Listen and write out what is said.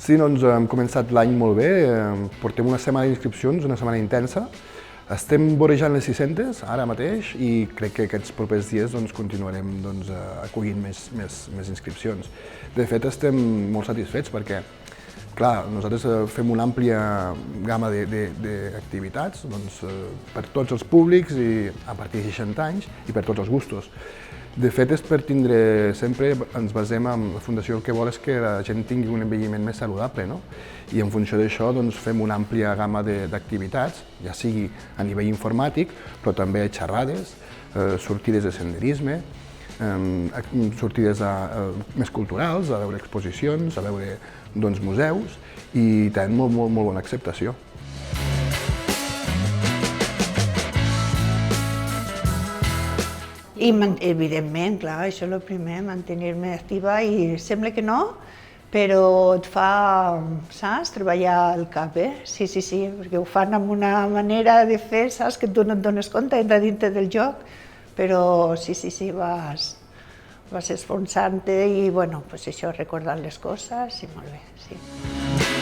Sí, doncs hem començat l'any molt bé, portem una setmana d'inscripcions, una setmana intensa. Estem vorejant les 600 ara mateix i crec que aquests propers dies continuarem acollint més inscripcions. De fet, estem molt satisfets perquè, clar, nosaltres fem una àmplia gamma d'activitats per tots els públics i a partir de 60 anys i per tots els gustos. De fet, és per tindre, sempre ens basem en la Fundació, el que vol és que la gent tingui un envelliment més saludable, no? I en funció d'això fem una àmplia gamma d'activitats, ja sigui a nivell informàtic, però també xerrades, sortides de senderisme, sortides més culturals, a veure exposicions, a veure museus, i tenen molt bona acceptació. I, evidentment, clar, això és el primer, mantenir-me activa i sembla que no, però et fa, saps, treballar el cap, Sí, perquè ho fan amb una manera de fer, saps, que tu no et dones compte, entra dintre del joc, però sí, vas esforçant-te i, bueno, pues això, recordar les coses i molt bé, sí.